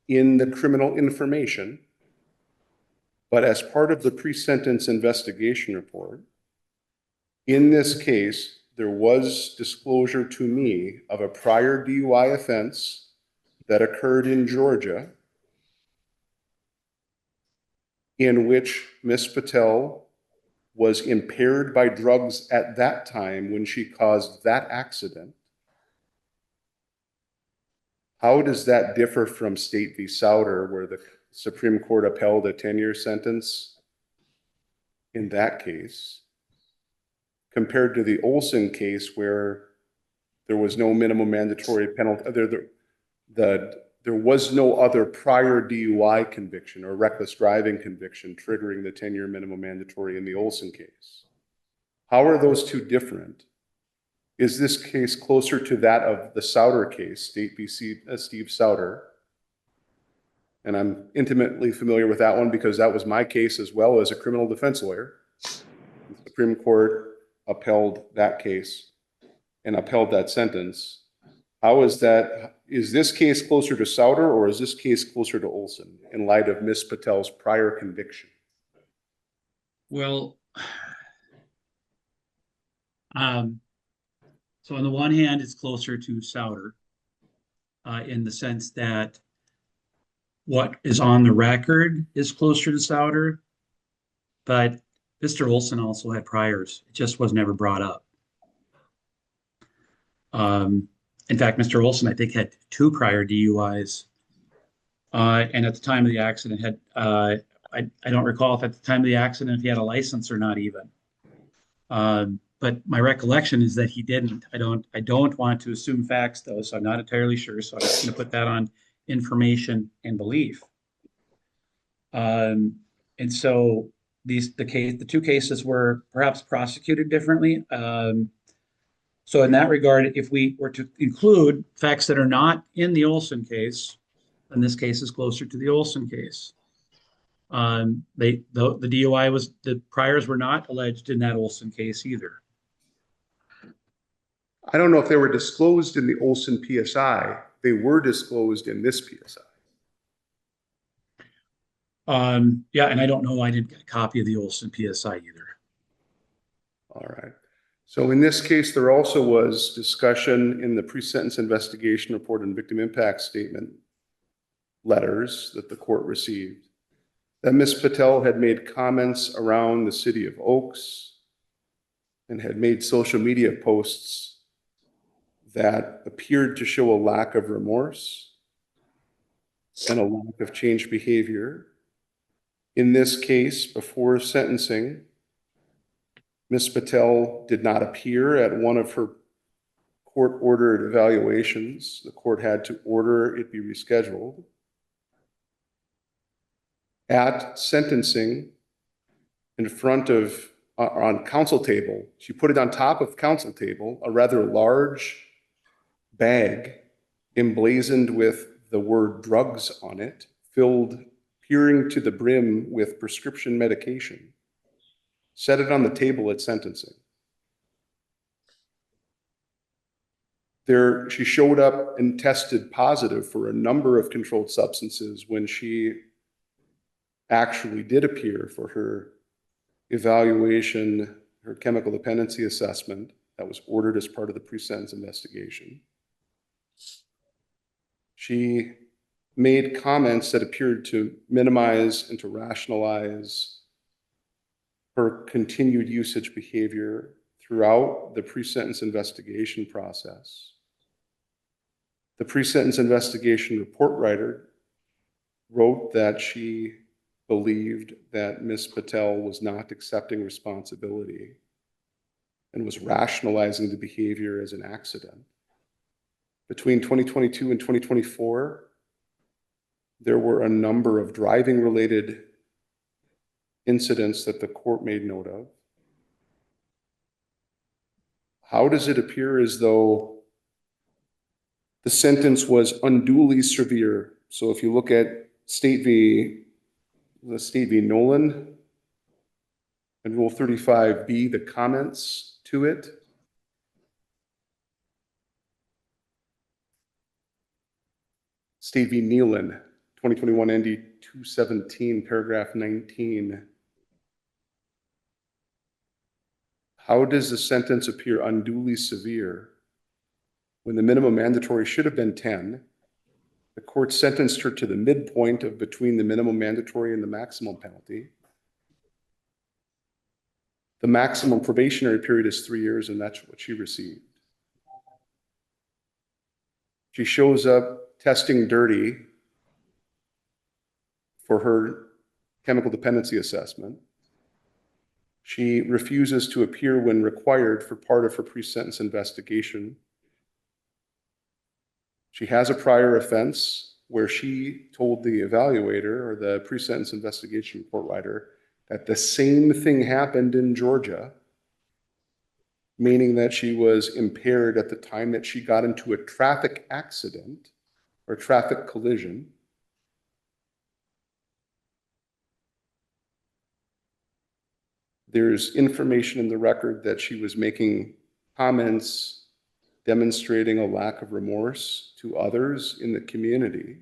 in the criminal information. But as part of the pre-sentence investigation report, in this case, there was disclosure to me of a prior DUI offense that occurred in Georgia, in which Ms. Patel was impaired by drugs at that time when she caused that accident. How does that differ from State v. Souder, where the Supreme Court upheld a 10-year sentence in that case, compared to the Olson case where there was no minimum mandatory penalty, there was no other prior DUI conviction or reckless driving conviction triggering the 10-year minimum mandatory in the Olson case? How are those two different? Is this case closer to that of the Souder case, State v. Steve Souder? And I'm intimately familiar with that one because that was my case as well as a criminal defense lawyer. The Supreme Court upheld that case and upheld that sentence. How is that? Is this case closer to Souder or is this case closer to Olson in light of Ms. Patel's prior conviction? Well, So on the one hand, it's closer to Souter in the sense that what is on the record is closer to Souter, but Mr. Olson also had priors. It just was never brought up. In fact, Mr. Olson, I think, had 2 prior DUIs. And at the time of the accident had, I don't recall if at the time of the accident, if he had a license or not even. But my recollection is that he didn't. I don't want to assume facts though, so I'm not entirely sure. So I'm just going to put that on information and belief. And so the 2 cases were perhaps prosecuted differently. So in that regard, if we were to include facts that are not in the Olson case, then this case is closer to the Olson case. The DUI the priors were not alleged in that Olson case either. I don't know if they were disclosed in the Olson PSI. They were disclosed in this PSI. Yeah, and I don't know. I didn't get a copy of the Olson PSI either. All right. So in this case, there also was discussion in the pre-sentence investigation report and victim impact statement letters that the court received that Ms. Patel had made comments around the city of Oaks and had made social media posts that appeared to show a lack of remorse and a lack of changed behavior. In this case, before sentencing, Ms. Patel did not appear at one of her court-ordered evaluations. The court had to order it be rescheduled. At sentencing, in front of, on counsel table, she put it on top of counsel table, a rather large bag emblazoned with the word drugs on it, filled peering to the brim with prescription medication. Set it on the table at sentencing. She showed up and tested positive for a number of controlled substances when she actually did appear for her evaluation, her chemical dependency assessment that was ordered as part of the pre-sentence investigation. She made comments that appeared to minimize and to rationalize her continued usage behavior throughout the pre-sentence investigation process. The pre-sentence investigation report writer wrote that she believed that Ms. Patel was not accepting responsibility and was rationalizing the behavior as an accident. Between 2022 and 2024, there were a number of driving-related incidents that the court made note of. How does it appear as though the sentence was unduly severe? So if you look at State v. Nolan and Rule 35B, the comments to it, State v. Nealon, 2021 ND 217, paragraph 19. How does the sentence appear unduly severe when the minimum mandatory should have been 10? The court sentenced her to the midpoint of between the minimum mandatory and the maximum penalty. The maximum probationary period is 3 years, and that's what she received. She shows up testing dirty for her chemical dependency assessment. She refuses to appear when required for part of her pre-sentence investigation. She has a prior offense where she told the evaluator or the pre-sentence investigation report writer that the same thing happened in Georgia, meaning that she was impaired at the time that she got into a traffic accident or traffic collision. There's information in the record that she was making comments demonstrating a lack of remorse to others in the community.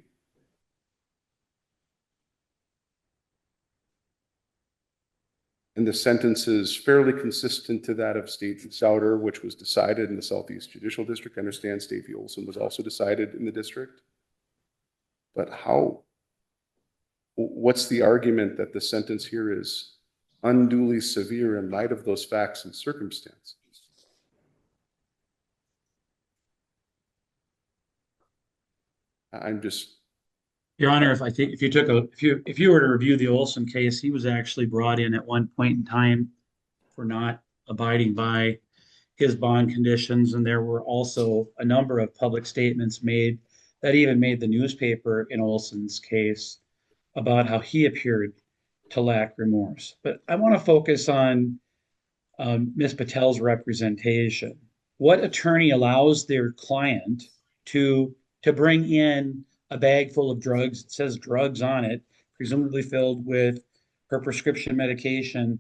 And the sentence is fairly consistent to that of State v. Souter, which was decided in the Southeast Judicial District. I understand State v. Olson was also decided in the district. But what's the argument that the sentence here is unduly severe in light of those facts and circumstances? I'm just. Your Honor, if you were to review the Olson case, he was actually brought in at one point in time for not abiding by his bond conditions, and there were also a number of public statements made that even made the newspaper in Olson's case about how he appeared to lack remorse. But I want to focus on Ms. Patel's representation. What attorney allows their client to bring in a bag full of drugs? It says drugs on it, presumably filled with her prescription medication,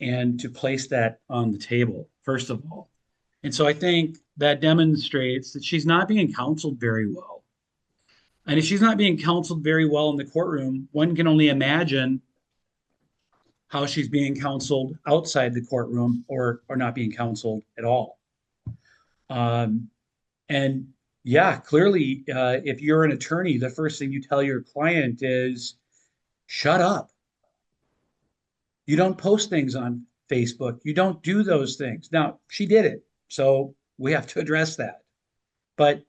and to place that on the table, first of all. And so I think that demonstrates that she's not being counseled very well. And if she's not being counseled very well in the courtroom, one can only imagine how she's being counseled outside the courtroom, or not being counseled at all. And yeah, clearly, if you're an attorney, the first thing you tell your client is, shut up. You don't post things on Facebook. You don't do those things. Now, she did it, so we have to address that. But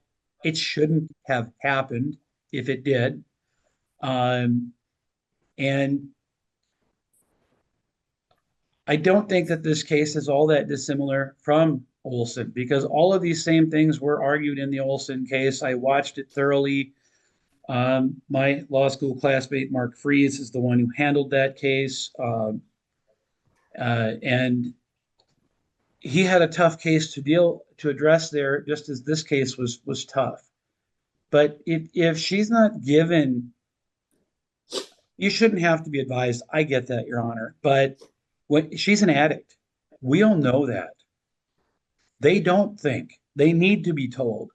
it shouldn't have happened if it did. And I don't think that this case is all that dissimilar from Olson, because all of these same things were argued in the Olson case. I watched it thoroughly. My law school classmate, Mark Fries, is the one who handled that case. And he had a tough case to address there, just as this case was tough. But if she's not given, you shouldn't have to be advised. I get that, Your Honor. But when she's an addict, we all know that. They don't think. They need to be told.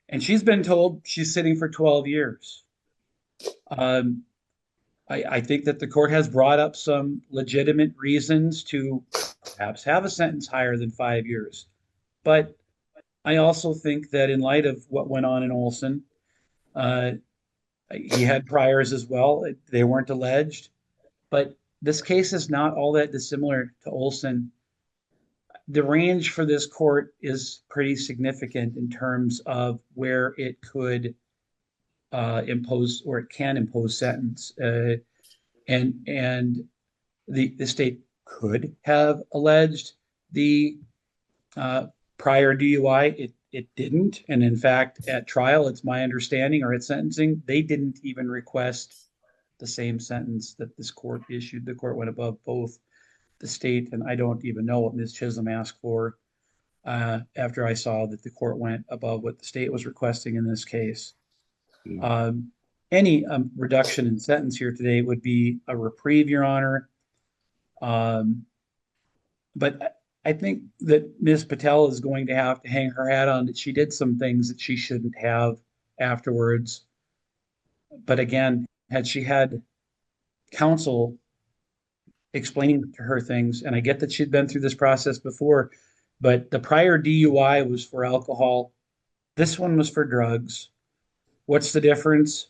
And she's been told she's sitting for 12 years. I think that the court has brought up some legitimate reasons to perhaps have a sentence higher than 5 years. But I also think that in light of what went on in Olson, he had priors as well. They weren't alleged. But this case is not all that dissimilar to Olson. The range for this court is pretty significant in terms of where it could impose, or it can impose, sentence. And the state could have alleged the prior DUI. It didn't. And in fact, at trial, it's my understanding, or at sentencing, they didn't even request the same sentence that this court issued. The court went above both the state, and I don't even know what Ms. Chisholm asked for after I saw that the court went above what the state was requesting in this case. Any reduction in sentence here today would be a reprieve, Your Honor. But I think that Ms. Patel is going to have to hang her hat on that she did some things that she shouldn't have afterwards. But again, had she had counsel explaining to her things, and I get that she'd been through this process before, but the prior DUI was for alcohol. This one was for drugs. What's the difference?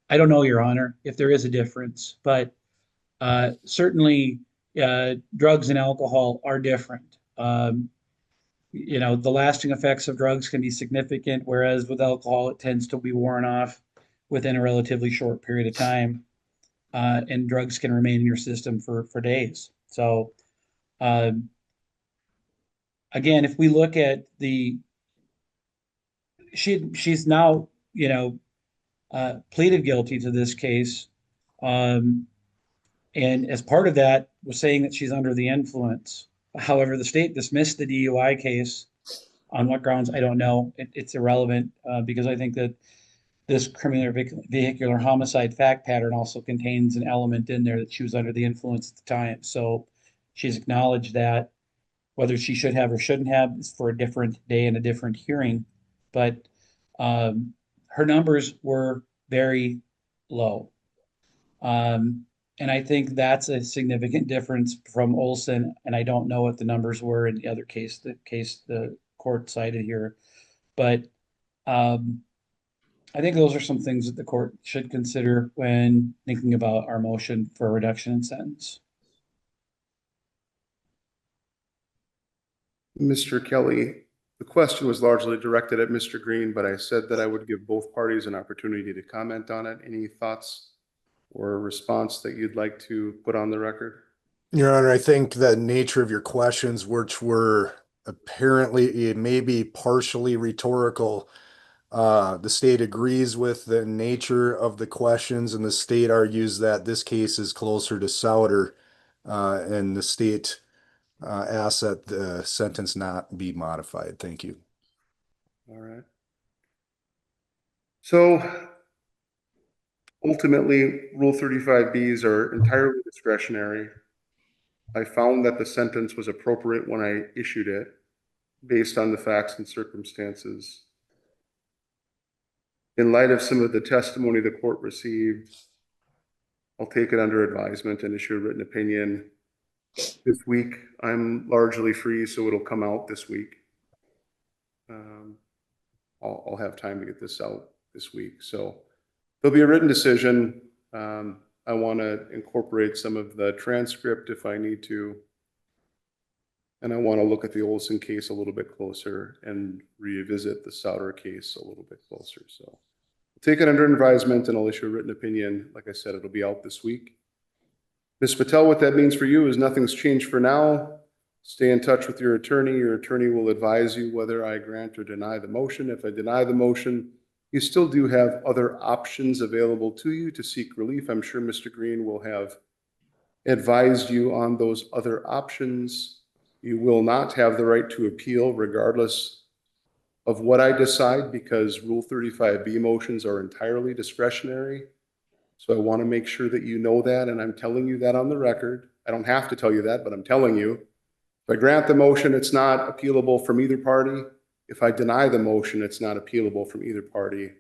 I don't know, Your Honor, if there is a difference, but certainly drugs and alcohol are different. The lasting effects of drugs can be significant, whereas with alcohol, it tends to be worn off within a relatively short period of time. And drugs can remain in your system for days. So again, if we look at she's now, pleaded guilty to this case. And as part of that was saying that she's under the influence. However, the state dismissed the DUI case. On what grounds, I don't know. It's irrelevant because I think that this criminal vehicular homicide fact pattern also contains an element in there that she was under the influence at the time. So she's acknowledged that. Whether she should have or shouldn't have is for a different day and a different hearing. But her numbers were very low. And And I think that's a significant difference from Olson, and I don't know what the numbers were in the other case, the court cited here. But I think those are some things that the court should consider when thinking about our motion for a reduction in sentence. Mr. Kelly, the question was largely directed at Mr. Green, but I said that I would give both parties an opportunity to comment on it. Any thoughts or response that you'd like to put on the record? Your Honor, I think the nature of your questions, which were apparently maybe partially rhetorical, the state agrees with the nature of the questions, and the state argues that this case is closer to Souter, and the state asks that the sentence not be modified. Thank you. All right. So ultimately, Rule 35Bs are entirely discretionary. I found that the sentence was appropriate when I issued it based on the facts and circumstances. In light of some of the testimony the court received, I'll take it under advisement and issue a written opinion. This week, I'm largely free, so it'll come out this week. I'll have time to get this out this week. So there'll be a written decision. I want to incorporate some of the transcript if I need to. And I want to look at the Olson case a little bit closer and revisit the Souter case a little bit closer. So I'll take it under advisement and I'll issue a written opinion. Like I said, it'll be out this week. Ms. Patel, what that means for you is nothing's changed for now. Stay in touch with your attorney. Your attorney will advise you whether I grant or deny the motion. If I deny the motion, you still do have other options available to you to seek relief. I'm sure Mr. Green will have advised you on those other options. You will not have the right to appeal regardless of what I decide, because Rule 35B motions are entirely discretionary. So I want to make sure that you know that, and I'm telling you that on the record. I don't have to tell you that, but I'm telling you. If I grant the motion, it's not appealable from either party. If I deny the motion, it's not appealable from either party.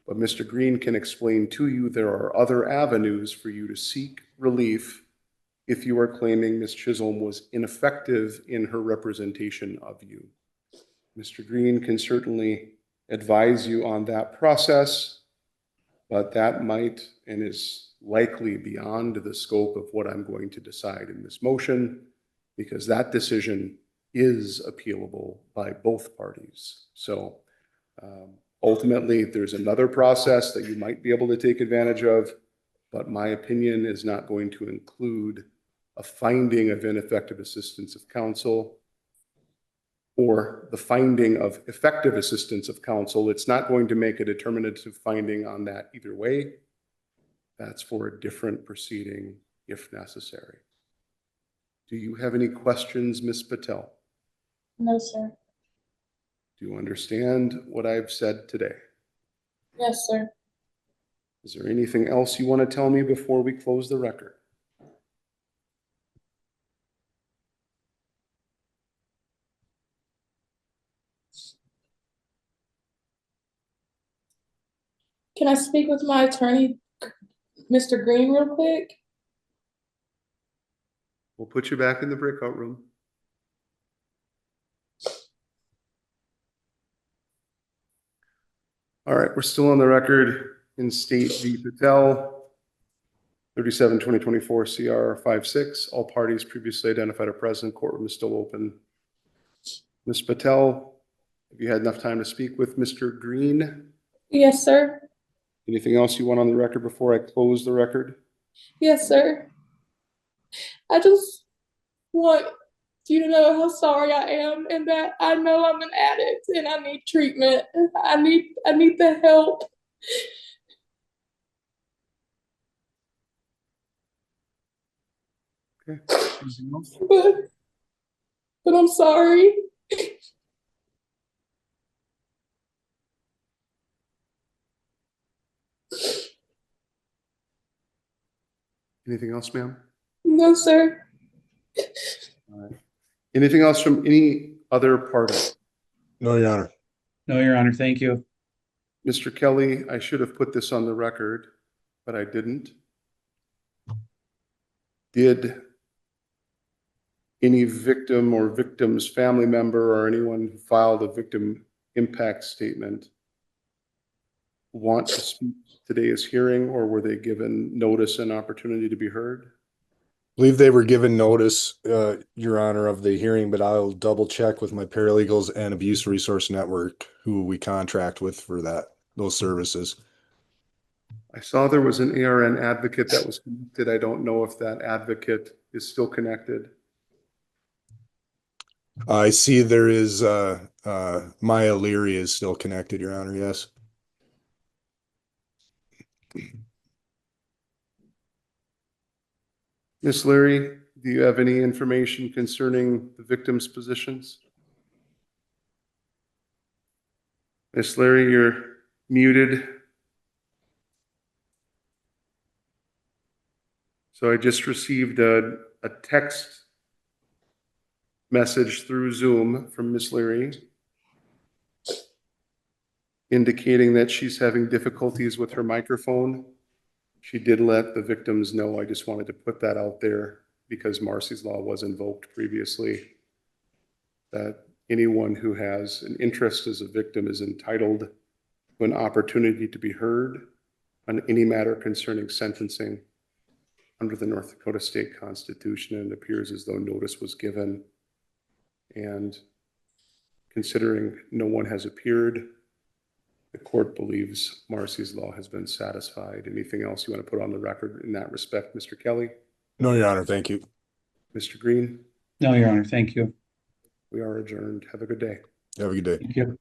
But Mr. Green can explain to you there are other avenues for you to seek relief if you are claiming Ms. Chisholm was ineffective in her representation of you. Mr. Green can certainly advise you on that process, but that might and is likely beyond the scope of what I'm going to decide in this motion, because that decision is appealable by both parties. So ultimately, there's another process that you might be able to take advantage of, but my opinion is not going to include a finding of ineffective assistance of counsel or the finding of effective assistance of counsel. It's not going to make a determinative finding on that either way. That's for a different proceeding if necessary. Do you have any questions, Ms. Patel? No, sir. Do you understand what I've said today? Yes, sir. Is there anything else you want to tell me before we close the record? Can I speak with my attorney, Mr. Green, real quick? We'll put you back in the breakout room. All right, we're still on the record in State v. Patel, 37-2024 CR 56. All parties previously identified are present. Courtroom is still open. Ms. Patel, have you had enough time to speak with Mr. Green? Yes, sir. Anything else you want on the record before I close the record? Yes, sir. I just want you to know how sorry I am and that I know I'm an addict and I need treatment. I need the help. Okay. Anything else? But I'm sorry. Anything else, ma'am? No, sir. All right. Anything else from any other party? No, Your Honor. No, Your Honor, thank you. Mr. Kelly, I should have put this on the record, but I didn't. Did any victim or victim's family member or anyone who filed a victim impact statement want to speak to today's hearing, or were they given notice and opportunity to be heard? Believe they were given notice, Your Honor, of the hearing, but I'll double check with my paralegals and Abuse Resource Network, who we contract with for those services. I saw there was an ARN advocate that was connected. I don't know if that advocate is still connected. I see there is, Maya Leary is still connected, Your Honor, yes. Ms. Leary, do you have any information concerning the victim's positions? Ms. Leary, you're muted. So I just received a text message through Zoom from Ms. Leary indicating that she's having difficulties with her microphone. She did let the victims know. I just wanted to put that out there because Marcy's Law was invoked previously, that anyone who has an interest as a victim is entitled to an opportunity to be heard on any matter concerning sentencing under the North Dakota State Constitution. And it appears as though notice was given. And considering no one has appeared, the court believes Marcy's Law has been satisfied. Anything else you want to put on the record in that respect, Mr. Kelly? No, Your Honor, thank you. Mr. Green? No, Your Honor, thank you. We are adjourned. Have a good day. Have a good day. Thank you.